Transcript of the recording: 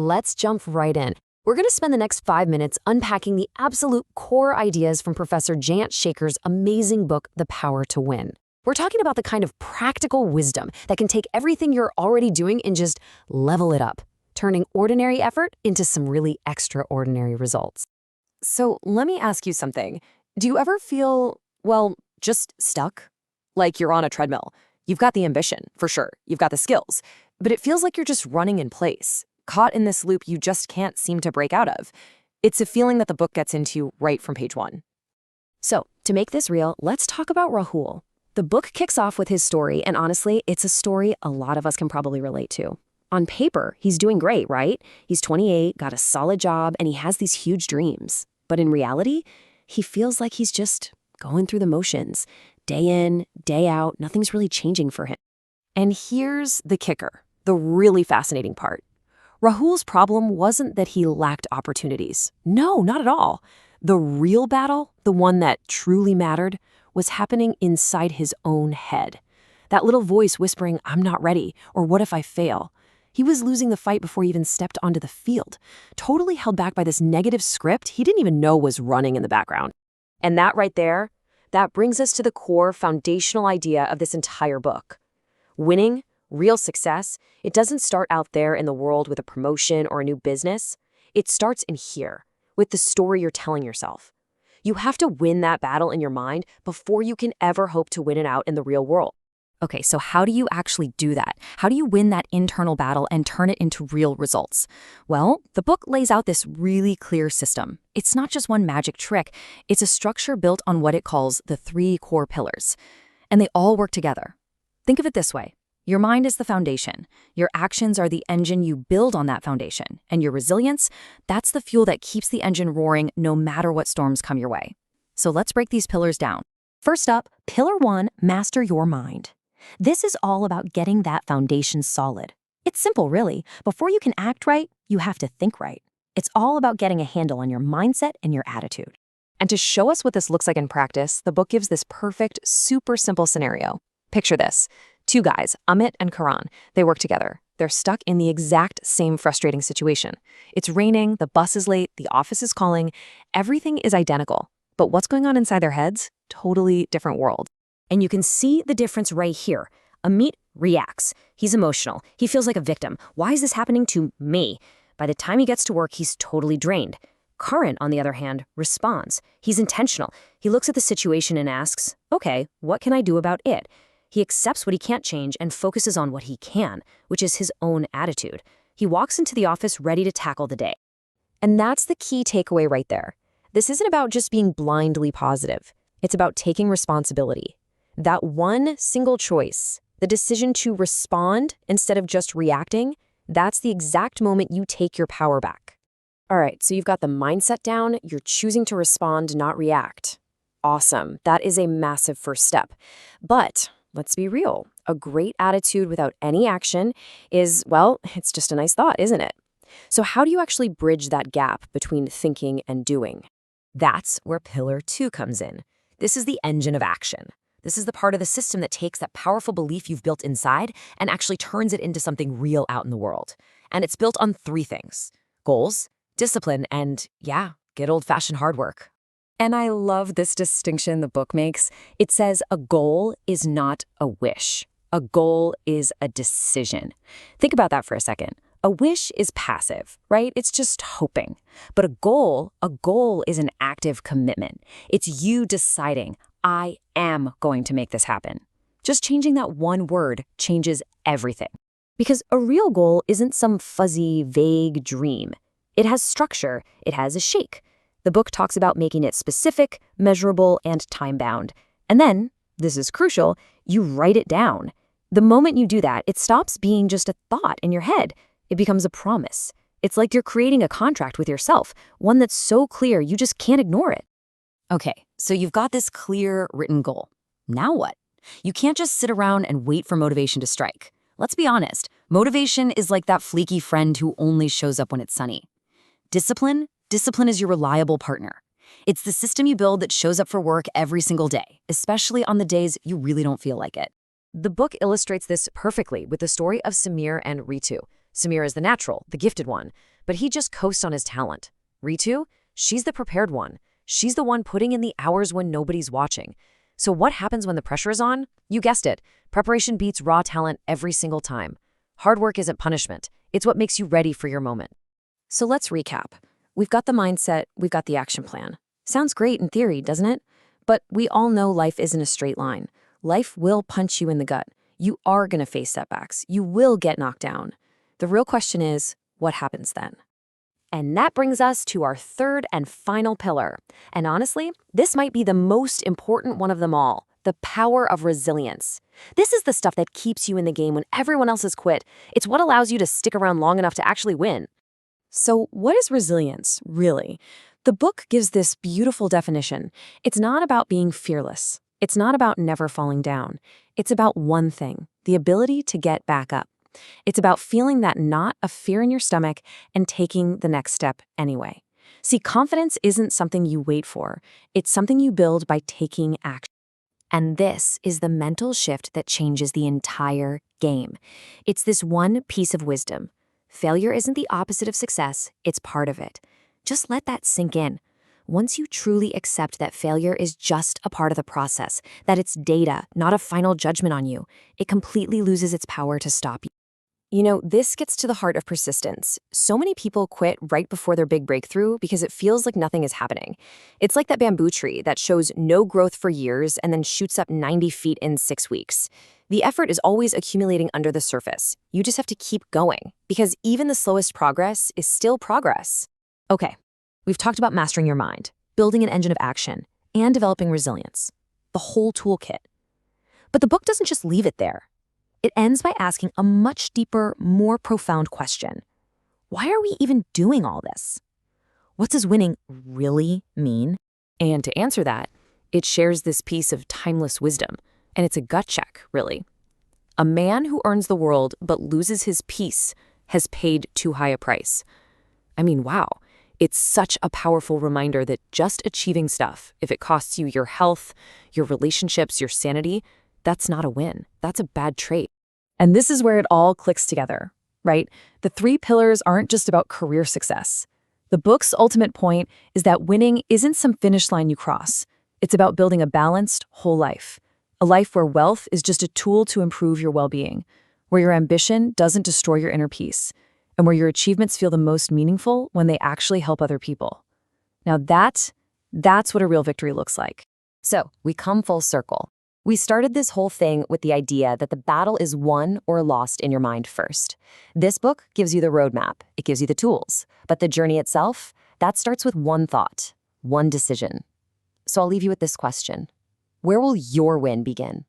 let's jump right in. We're going to spend the next 5 minutes unpacking the absolute core ideas from Professor Jayant Shekhar's amazing book, The Power to Win. We're talking about the kind of practical wisdom that can take everything you're already doing and just level it up, turning ordinary effort into some really extraordinary results. So let me ask you something. Do you ever feel, just stuck? Like you're on a treadmill. You've got the ambition, for sure. You've got the skills. But it feels like you're just running in place, caught in this loop you just can't seem to break out of. It's a feeling that the book gets into right from page 1. So, to make this real, let's talk about Rahul. The book kicks off with his story, and honestly, it's a story a lot of us can probably relate to. On paper, he's doing great, right? He's 28, got a solid job, and he has these huge dreams. But in reality, he feels like he's just going through the motions. Day in, day out, nothing's really changing for him. And here's the kicker, the really fascinating part. Rahul's problem wasn't that he lacked opportunities. No, not at all. The real battle, the one that truly mattered, was happening inside his own head. That little voice whispering, "I'm not ready," or "what if I fail?" He was losing the fight before he even stepped onto the field, totally held back by this negative script he didn't even know was running in the background. And that right there, that brings us to the core foundational idea of this entire book. Winning, real success, it doesn't start out there in the world with a promotion or a new business. It starts in here, with the story you're telling yourself. You have to win that battle in your mind before you can ever hope to win it out in the real world. Okay, so how do you actually do that? How do you win that internal battle and turn it into real results? Well, the book lays out this really clear system. It's not just one magic trick. It's a structure built on what it calls the 3 core pillars. And they all work together. Think of it this way. Your mind is the foundation. Your actions are the engine you build on that foundation. And your resilience, that's the fuel that keeps the engine roaring no matter what storms come your way. So let's break these pillars down. First up, Pillar 1, master your mind. This is all about getting that foundation solid. It's simple, really. Before you can act right, you have to think right. It's all about getting a handle on your mindset and your attitude. And to show us what this looks like in practice, the book gives this perfect, super simple scenario. Picture this. 2 guys, Amit and Karan, they work together. They're stuck in the exact same frustrating situation. It's raining, the bus is late, the office is calling. Everything is identical. But what's going on inside their heads? Totally different world. And you can see the difference right here. Amit reacts. He's emotional. He feels like a victim. Why is this happening to me? By the time he gets to work, he's totally drained. Karan, on the other hand, responds. He's intentional. He looks at the situation and asks, okay, what can I do about it? He accepts what he can't change and focuses on what he can, which is his own attitude. He walks into the office ready to tackle the day. And that's the key takeaway right there. This isn't about just being blindly positive. It's about taking responsibility. That one single choice, the decision to respond instead of just reacting, that's the exact moment you take your power back. All right, so you've got the mindset down, you're choosing to respond, not react. Awesome, that is a massive first step. But let's be real, a great attitude without any action is, it's just a nice thought, isn't it? So how do you actually bridge that gap between thinking and doing? That's where Pillar 2 comes in. This is the engine of action. This is the part of the system that takes that powerful belief you've built inside and actually turns it into something real out in the world. And it's built on 3 things: goals, discipline, and good old-fashioned hard work. And I love this distinction the book makes. It says a goal is not a wish. A goal is a decision. Think about that for a second. A wish is passive, right? It's just hoping. But a goal is an active commitment. It's you deciding, I am going to make this happen. Just changing that one word changes everything. Because a real goal isn't some fuzzy, vague dream. It has structure. It has a shake. The book talks about making it specific, measurable, and time-bound. And then, this is crucial, you write it down. The moment you do that, it stops being just a thought in your head. It becomes a promise. It's like you're creating a contract with yourself, one that's so clear you just can't ignore it. Okay, so you've got this clear written goal. Now what? You can't just sit around and wait for motivation to strike. Let's be honest, motivation is like that flaky friend who only shows up when it's sunny. Discipline is your reliable partner. It's the system you build that shows up for work every single day, especially on the days you really don't feel like it. The book illustrates this perfectly with the story of Samir and Ritu. Samir is the natural, the gifted one, but he just coasts on his talent. Ritu, she's the prepared one. She's the one putting in the hours when nobody's watching. So what happens when the pressure is on? You guessed it. Preparation beats raw talent every single time. Hard work isn't punishment. It's what makes you ready for your moment. So let's recap. We've got the mindset, we've got the action plan. Sounds great in theory, doesn't it? But we all know life isn't a straight line. Life will punch you in the gut. You are going to face setbacks. You will get knocked down. The real question is, what happens then? And that brings us to our third and final pillar. And honestly, this might be the most important one of them all, the power of resilience. This is the stuff that keeps you in the game when everyone else has quit. It's what allows you to stick around long enough to actually win. So what is resilience, really? The book gives this beautiful definition. It's not about being fearless. It's not about never falling down. It's about one thing, the ability to get back up. It's about feeling that knot of fear in your stomach and taking the next step anyway. See, confidence isn't something you wait for. It's something you build by taking action. And this is the mental shift that changes the entire game. It's this one piece of wisdom. Failure isn't the opposite of success, it's part of it. Just let that sink in. Once you truly accept that failure is just a part of the process, that it's data, not a final judgment on you, it completely loses its power to stop you. You know, this gets to the heart of persistence. So many people quit right before their big breakthrough because it feels like nothing is happening. It's like that bamboo tree that shows no growth for years and then shoots up 90 feet in 6 weeks. The effort is always accumulating under the surface. You just have to keep going, because even the slowest progress is still progress. Okay, we've talked about mastering your mind, building an engine of action, and developing resilience. The whole toolkit. But the book doesn't just leave it there. It ends by asking a much deeper, more profound question. Why are we even doing all this? What does winning really mean? And to answer that, it shares this piece of timeless wisdom, and it's a gut check, really. A man who earns the world but loses his peace has paid too high a price. I mean, wow. It's such a powerful reminder that just achieving stuff, if it costs you your health, your relationships, your sanity, that's not a win. That's a bad trait. And this is where it all clicks together, right? The 3 pillars aren't just about career success. The book's ultimate point is that winning isn't some finish line you cross. It's about building a balanced, whole life. A life where wealth is just a tool to improve your well-being, where your ambition doesn't destroy your inner peace, and where your achievements feel the most meaningful when they actually help other people. Now that's what a real victory looks like. So we come full circle. We started this whole thing with the idea that the battle is won or lost in your mind first. This book gives you the roadmap. It gives you the tools. But the journey itself, that starts with one thought, one decision. So I'll leave you with this question. Where will your win begin?